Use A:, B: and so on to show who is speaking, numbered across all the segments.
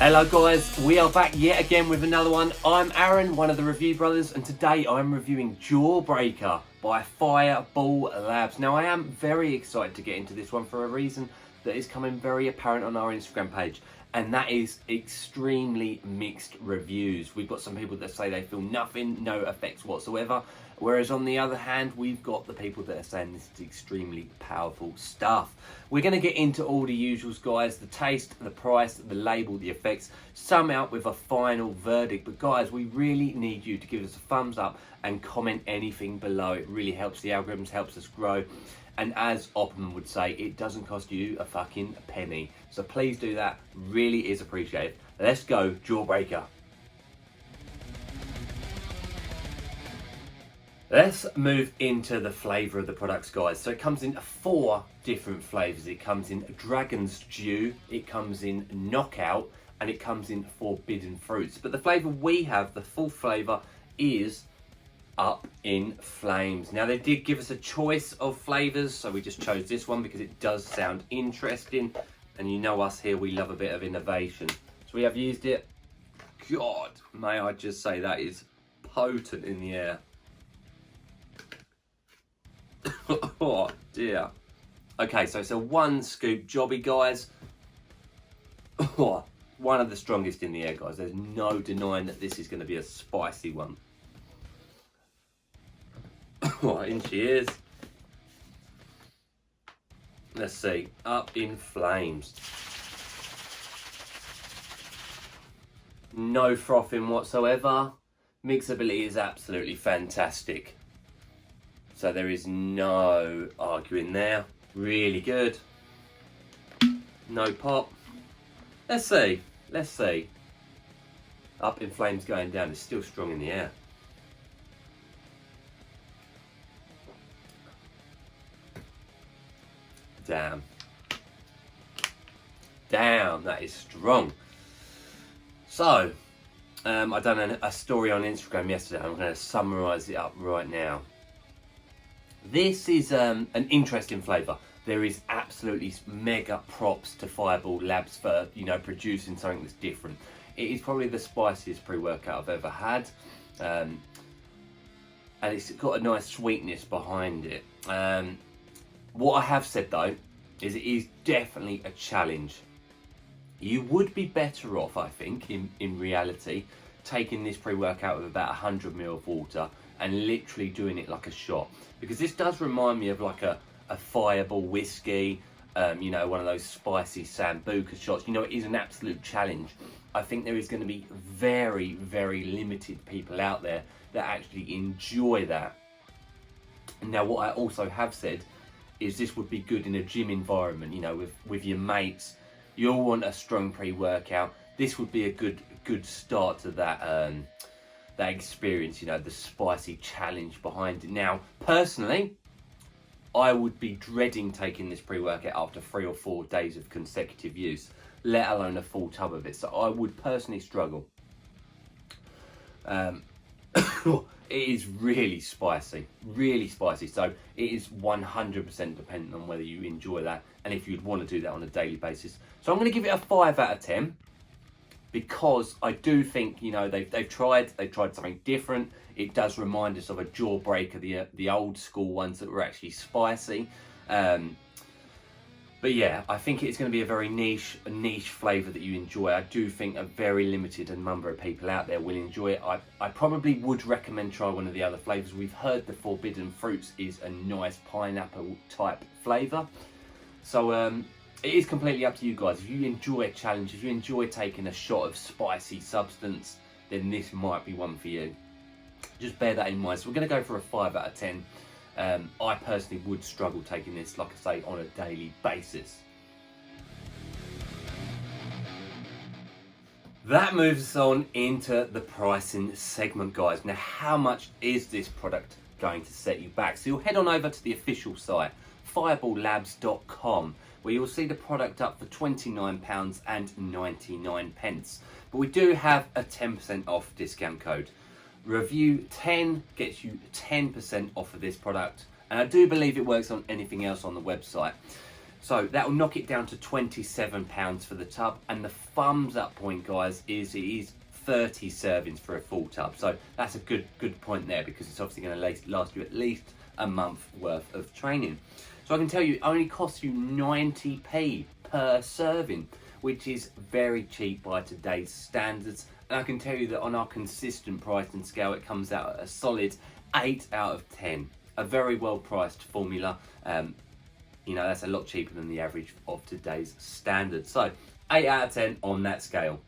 A: Hello guys, we are back yet again with another one. I'm Aaron, one of the review brothers, and today I'm reviewing Jawbreaker by Fireball Labs. Now I am very excited to get into this one for a reason that is coming very apparent on our Instagram page, and that is extremely mixed reviews. We've got some people that say they feel nothing, no effects whatsoever, whereas on the other hand, we've got the people that are saying this is extremely powerful stuff. We're going to get into all the usuals, guys: the taste, the price, the label, the effects, sum out with a final verdict. But guys, we really need you to give us a thumbs up and comment anything below. It really helps the algorithms, helps us grow. And as Opperman would say, it doesn't cost you a fucking penny. So please do that, really is appreciated. Let's go, Jawbreaker. Let's move into the flavour of the products, guys. So it comes in 4 different flavours. It comes in Dragon's Dew, it comes in Knockout, and it comes in Forbidden Fruits. But the flavour we have, the full flavour, is Up in Flames. Now they did give us a choice of flavours, so we just chose this one because it does sound interesting. And you know us here, we love a bit of innovation. So we have used it. God, may I just say that is potent in the air. Oh dear. Okay, so it's a 1 scoop jobby, guys. Oh, one of the strongest in the air, guys. There's no denying that this is going to be a spicy one. Oh, in she is. Let's see. Up in Flames. No frothing whatsoever. Mixability is absolutely fantastic. So there is no arguing there. Really good. No pop. Let's see. Let's see. Up in Flames going down. It's still strong in the air. Damn. Damn, that is strong. So, I done a story on Instagram yesterday. I'm going to summarise it up right now. This is an interesting flavour. There is absolutely mega props to Fireball Labs for, you know, producing something that's different. It is probably the spiciest pre-workout I've ever had. And it's got a nice sweetness behind it. What I have said though, is it is definitely a challenge. You would be better off, I think, in reality, taking this pre-workout with about 100 ml of water and literally doing it like a shot. Because this does remind me of like a Fireball whiskey, you know, one of those spicy Sambuca shots. You know, it is an absolute challenge. I think there is going to be very, very limited people out there that actually enjoy that. Now, what I also have said is this would be good in a gym environment, you know, with your mates. You all want a strong pre-workout. This would be a good start to that that experience, you know, the spicy challenge behind it. Now, personally, I would be dreading taking this pre-workout after 3 or 4 days of consecutive use, let alone a full tub of it. So I would personally struggle. It is really spicy, so it is 100% dependent on whether you enjoy that and if you'd want to do that on a daily basis. So I'm going to give it a 5 out of 10 because I do think, you know, they've tried something different. It does remind us of a Jawbreaker, the old school ones that were actually spicy. But yeah, I think it's going to be a very niche flavour that you enjoy. I do think a very limited number of people out there will enjoy it. I probably would recommend try one of the other flavours. We've heard the Forbidden Fruits is a nice pineapple type flavour. So it is completely up to you guys. If you enjoy a challenge, if you enjoy taking a shot of spicy substance, then this might be one for you. Just bear that in mind. So we're going to go for a 5 out of 10. I personally would struggle taking this, like I say, on a daily basis. That moves us on into the pricing segment, guys. Now, how much is this product going to set you back? So you'll head on over to the official site, fireballlabs.com, where you'll see the product up for £29.99. But we do have a 10% off discount code. Review 10 gets you 10% off of this product, and I do believe it works on anything else on the website. So that will knock it down to £27 for the tub, and the thumbs up point, guys, is it is 30 servings for a full tub. So that's a good point there, because it's obviously going to last you at least a month worth of training. So I can tell you it only costs you 90p per serving, which is very cheap by today's standards. And I can tell you that on our consistent pricing scale, it comes out at a solid 8 out of 10. A very well priced formula. You know, that's a lot cheaper than the average of today's standards. So 8 out of 10 on that scale.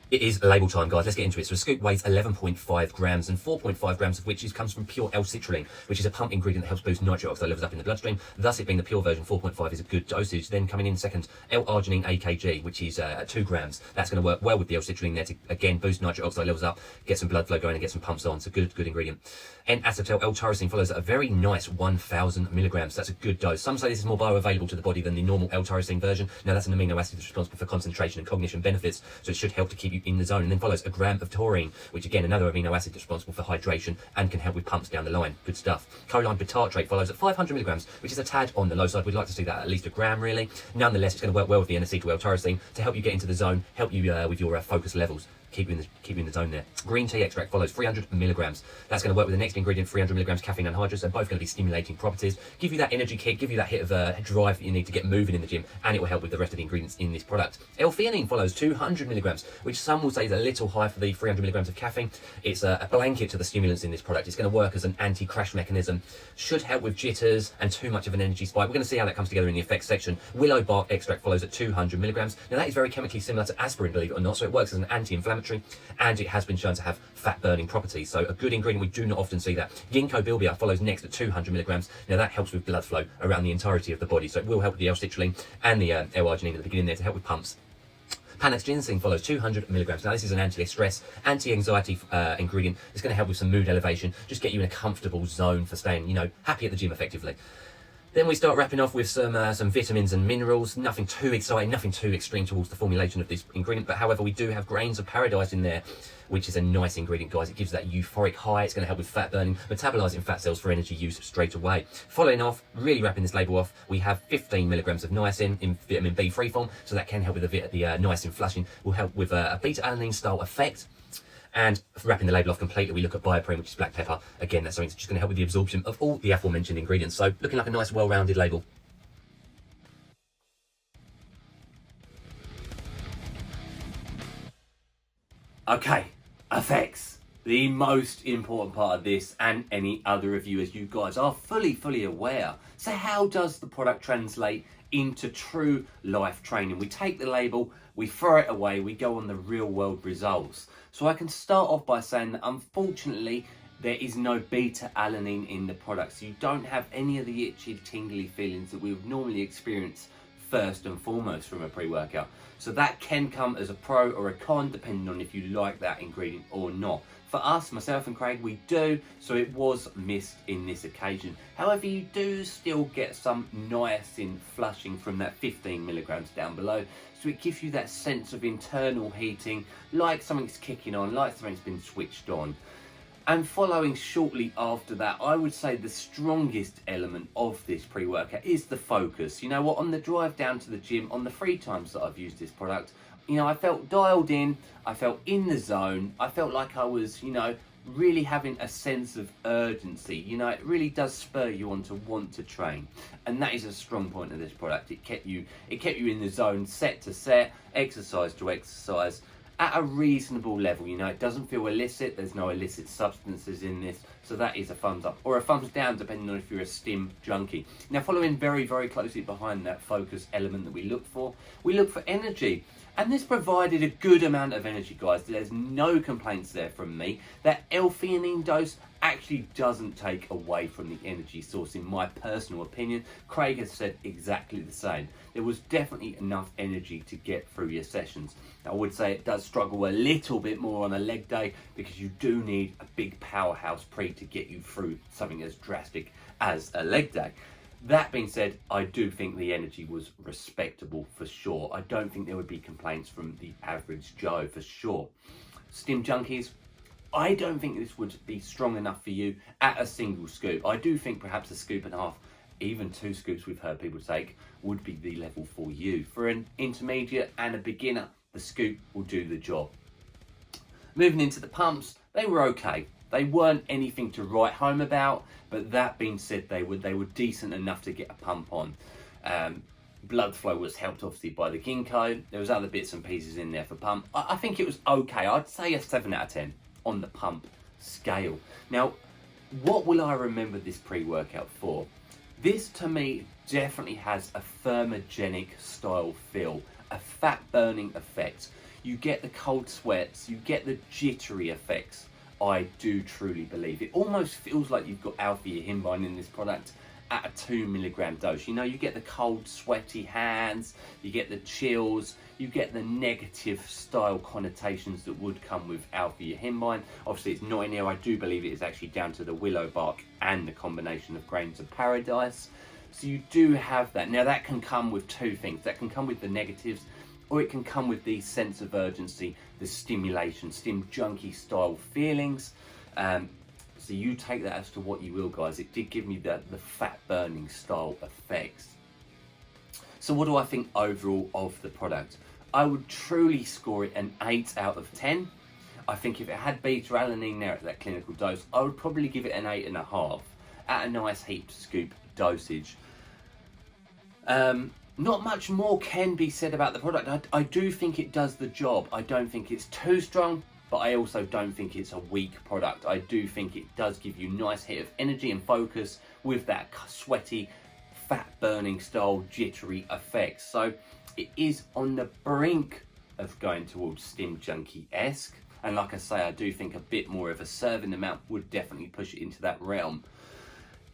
B: It is label time, guys. Let's get into it. So a scoop weighs 11.5 grams, and 4.5 grams of which comes from pure L-citrulline, which is a pump ingredient that helps boost nitric oxide levels up in the bloodstream. Thus, it being the pure version, 4.5 is a good dosage. Then coming in second, L-arginine AKG, which is 2 grams. That's going to work well with the L-citrulline there to, again, boost nitric oxide levels up, get some blood flow going and get some pumps on. It's a good ingredient. N-acetyl L-tyrosine follows at a very nice 1,000 milligrams. That's a good dose. Some say this is more bioavailable to the body than the normal L-tyrosine version. Now, that's an amino acid that's responsible for concentration and cognition benefits, so it should help to keep you in the zone. And then follows a gram of taurine, which again, another amino acid responsible for hydration and can help with pumps down the line. Good stuff. Choline bitartrate follows at 500 milligrams, which is a tad on the low side. We'd like to see that at least a gram, really. Nonetheless, it's going to work well with the N-acetyl L-tyrosine to help you get into the zone, help you with your focus levels. Keep you in the zone there. Green tea extract follows 300 milligrams. That's going to work with the next ingredient, 300 milligrams caffeine anhydrous. They're both going to be stimulating properties, give you that energy kick, give you that hit of drive that you need to get moving in the gym, and it will help with the rest of the ingredients in this product. L-theanine follows 200 milligrams, which some will say is a little high for the 300 milligrams of caffeine. It's a blanket to the stimulants in this product. It's going to work as an anti-crash mechanism, should help with jitters and too much of an energy spike. We're going to see how that comes together in the effects section. Willow bark extract follows at 200 milligrams. Now that is very chemically similar to aspirin, believe it or not, so it works as an anti-inflammatory, and it has been shown to have fat burning properties, so a good ingredient. We do not often see that. Ginkgo biloba follows next at 200 milligrams. Now that helps with blood flow around the entirety of the body, so it will help with the L-citrulline and the L-arginine at the beginning there to help with pumps. Panax ginseng follows 200 milligrams. Now this is an anti-stress, anti-anxiety ingredient. It's going to help with some mood elevation, just get you in a comfortable zone for staying, you know, happy at the gym effectively. Then we start wrapping off with some vitamins and minerals. Nothing too exciting, nothing too extreme towards the formulation of this ingredient. But however, we do have grains of paradise in there, which is a nice ingredient, guys. It gives that euphoric high. It's going to help with fat burning, metabolizing fat cells for energy use straight away. Following off, really wrapping this label off, we have 15 milligrams of niacin in vitamin B free form. So that can help with the niacin flushing, will help with a beta-alanine style effect. And wrapping the label off completely, we look at bioprene, which is black pepper. Again, that's something that's just going to help with the absorption of all the aforementioned ingredients. So looking like a nice, well-rounded label.
A: Okay, effects. The most important part of this and any other review, as you guys are fully aware. So how does the product translate into true life training? We take the label, we throw it away, we go on the real world results. So I can start off by saying that unfortunately there is no beta-alanine in the product. So you don't have any of the itchy, tingly feelings that we would normally experience first and foremost from a pre-workout. So that can come as a pro or a con, depending on if you like that ingredient or not. For us, myself and Craig, we do, so it was missed in this occasion. However, you do still get some niacin flushing from that 15 milligrams down below. So it gives you that sense of internal heating, like something's kicking on, like something's been switched on. And following shortly after that, I would say the strongest element of this pre-workout is the focus. You know what, on the drive down to the gym, on the 3 times that I've used this product, you know, I felt dialed in, I felt in the zone, I felt like I was, you know, really having a sense of urgency. You know, it really does spur you on to want to train, and that is a strong point of this product. It kept you in the zone, set to set, exercise to exercise, at a reasonable level. You know, it doesn't feel illicit, there's no illicit substances in this, so that is a thumbs up or a thumbs down, depending on if you're a stim junkie. Now, following very closely behind that focus element that we look for energy. And this provided a good amount of energy, guys. There's no complaints there from me. That L-theanine dose actually doesn't take away from the energy source, in my personal opinion. Craig has said exactly the same. There was definitely enough energy to get through your sessions. I would say it does struggle a little bit more on a leg day, because you do need a big powerhouse pre to get you through something as drastic as a leg day. That being said, I do think the energy was respectable for sure. I don't think there would be complaints from the average Joe for sure. Stim junkies, I don't think this would be strong enough for you at a single scoop. I do think perhaps a scoop and a half, even 2 scoops we've heard people take, would be the level for you. For an intermediate and a beginner, the scoop will do the job. Moving into the pumps, they were okay. They weren't anything to write home about, but that being said, they were decent enough to get a pump on. Blood flow was helped obviously by the ginkgo. There was other bits and pieces in there for pump. I think it was okay. I'd say a 7 out of 10 on the pump scale. Now, what will I remember this pre-workout for? This to me definitely has a thermogenic style feel, a fat burning effect. You get the cold sweats, you get the jittery effects. I do truly believe it. Almost feels like you've got alpha-yohimbine in this product at a 2 milligram dose. You know, you get the cold, sweaty hands, you get the chills, you get the negative style connotations that would come with alpha-yohimbine. Obviously, it's not in here. I do believe it is actually down to the willow bark and the combination of grains of paradise. So you do have that. Now, that can come with 2 things. That can come with the negatives, or it can come with the sense of urgency, the stimulation, stim junkie style feelings. So you take that as to what you will, guys. It did give me the fat burning style effects. So what do I think overall of the product? I would truly score it an 8 out of 10. I think if it had beta alanine there at that clinical dose, I would probably give it an 8.5 at a nice heaped scoop dosage. Not much more can be said about the product. I do think it does the job. I don't think it's too strong, but I also don't think it's a weak product. I do think it does give you nice hit of energy and focus with that sweaty, fat burning style jittery effects. So it is on the brink of going towards Stim Junkie-esque. And like I say, I do think a bit more of a serving amount would definitely push it into that realm.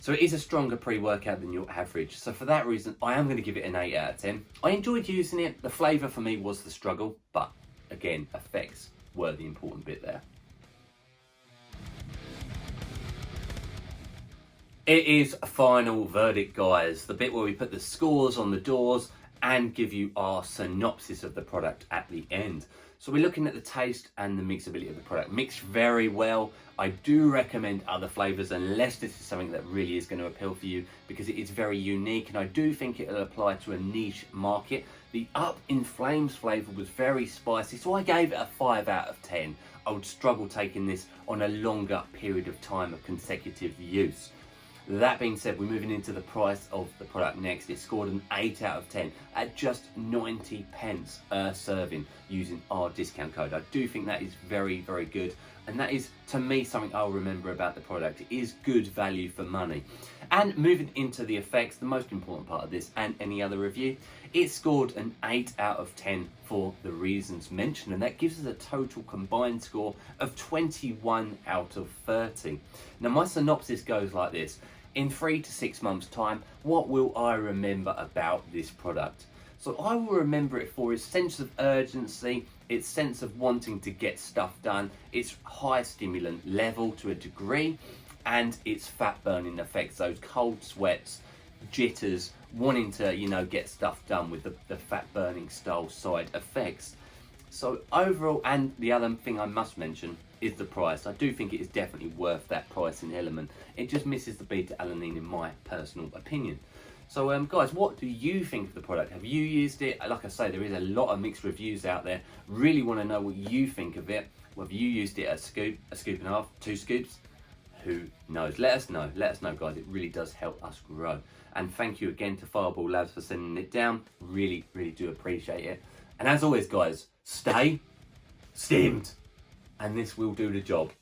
A: So it is a stronger pre-workout than your average. So for that reason, I am going to give it an 8 out of 10. I enjoyed using it. The flavour for me was the struggle, but again, effects were the important bit there. It is a final verdict, guys. The bit where we put the scores on the doors and give you our synopsis of the product at the end. So we're looking at the taste and the mixability of the product. Mixed very well. I do recommend other flavours unless this is something that really is going to appeal for you, because it is very unique and I do think it'll apply to a niche market. The Up in Flames flavour was very spicy, so I gave it a 5 out of 10. I would struggle taking this on a longer period of time of consecutive use. That being said, we're moving into the price of the product next. It scored an 8 out of 10 at just 90 pence a serving using our discount code. I do think that is very, very good. And that is, to me, something I'll remember about the product. It is good value for money. And moving into the effects, the most important part of this and any other review, it scored an 8 out of 10 for the reasons mentioned. And that gives us a total combined score of 21 out of 30. Now, my synopsis goes like this. In 3 to 6 months' time, what will I remember about this product? So I will remember it for its sense of urgency, its sense of wanting to get stuff done, its high stimulant level to a degree, and its fat burning effects, those cold sweats, jitters, wanting to, you know, get stuff done with the fat burning style side effects. So overall, and the other thing I must mention is the price. I do think it is definitely worth that pricing element. It just misses the beta alanine in my personal opinion. So guys, what do you think of the product? Have you used it? Like I say, there is a lot of mixed reviews out there. Really want to know what you think of it. Whether you used it a scoop and a half, 2 scoops, who knows? Let us know, guys. It really does help us grow. And thank you again to Fireball Labs for sending it down. Really, really do appreciate it. And as always, guys, stay stimmed, and this will do the job.